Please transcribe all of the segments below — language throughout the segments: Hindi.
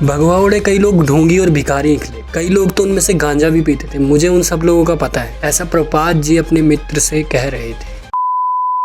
भगवा उड़े कई लोग ढोंगी और भिखारी निकले, कई लोग तो उनमें से गांजा भी पीते थे। मुझे उन सब लोगों का पता है, ऐसा प्रभुपाद जी अपने मित्र से कह रहे थे।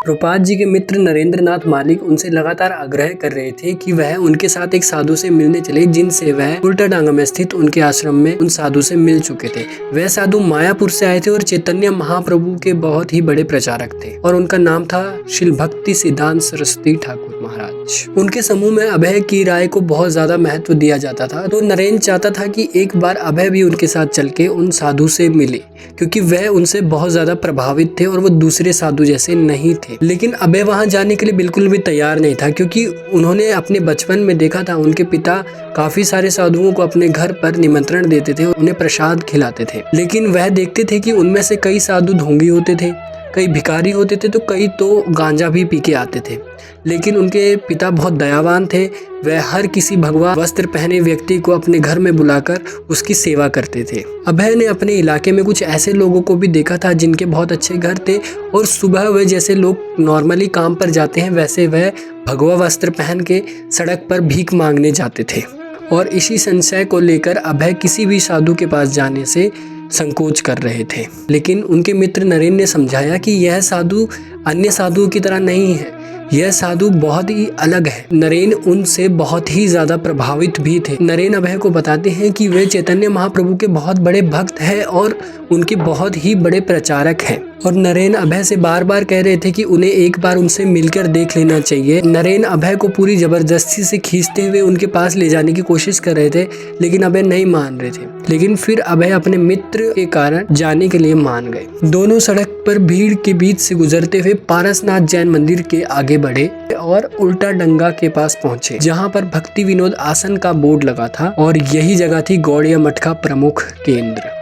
प्रभुपाद जी के मित्र नरेंद्र नाथ मालिक उनसे लगातार आग्रह कर रहे थे कि वह उनके साथ एक साधु से मिलने चले, जिनसे वह उल्टाडांगा में स्थित उनके आश्रम में उन साधु से मिल चुके थे। वह साधु मायापुर से आए थे और चैतन्य महाप्रभु के बहुत ही बड़े प्रचारक थे और उनका नाम था श्री भक्ति सिद्धांत सरस्वती ठाकुर महाराज। उनके समूह में अभय की राय को बहुत ज्यादा महत्व दिया जाता था, तो नरेंद्र चाहता था कि एक बार अभय भी उनके साथ चल के उन साधु से मिले, क्योंकि वह उनसे बहुत ज्यादा प्रभावित थे और वो दूसरे साधु जैसे नहीं थे। लेकिन अभय वहां जाने के लिए बिल्कुल भी तैयार नहीं था, क्योंकि उन्होंने अपने बचपन में देखा था उनके पिता काफी सारे साधुओं को अपने घर पर निमंत्रण देते थे, उन्हें प्रसाद खिलाते थे। लेकिन वह देखते थे कि उनमें से कई साधु ढोंगी होते थे, कई भिखारी होते थे, तो कई तो गांजा भी पी के आते थे। लेकिन उनके पिता बहुत दयावान थे, वह हर किसी भगवा वस्त्र पहने व्यक्ति को अपने घर में बुलाकर उसकी सेवा करते थे। अभय ने अपने इलाके में कुछ ऐसे लोगों को भी देखा था जिनके बहुत अच्छे घर थे और सुबह वह जैसे लोग नॉर्मली काम पर जाते हैं वैसे वह भगवा वस्त्र पहन के सड़क पर भीख मांगने जाते थे। और इसी संशय को लेकर अभय किसी भी साधु के पास जाने से संकोच कर रहे थे। लेकिन उनके मित्र नरेंद्र ने समझाया कि यह साधु अन्य साधुओं की तरह नहीं है, यह साधु बहुत ही अलग है। नरेंद्र उनसे बहुत ही ज्यादा प्रभावित भी थे। नरेंद्र अभय को बताते हैं कि वे चैतन्य महाप्रभु के बहुत बड़े भक्त हैं और उनके बहुत ही बड़े प्रचारक हैं। और नरेंद्र अभय से बार बार कह रहे थे कि उन्हें एक बार उनसे मिलकर देख लेना चाहिए। नरेंद्र अभय को पूरी जबरदस्ती से खींचते हुए उनके पास ले जाने की कोशिश कर रहे थे, लेकिन अभय नहीं मान रहे थे। लेकिन फिर अभय अपने मित्र के कारण जाने के लिए मान गए। दोनों सड़क पर भीड़ के बीच से गुजरते हुए पारसनाथ जैन मंदिर के आगे बढ़े और उल्टाडंगा के पास पहुंचे, जहां पर भक्ति विनोद आसन का बोर्ड लगा था और यही जगह थी गौड़िया मठ का प्रमुख केंद्र।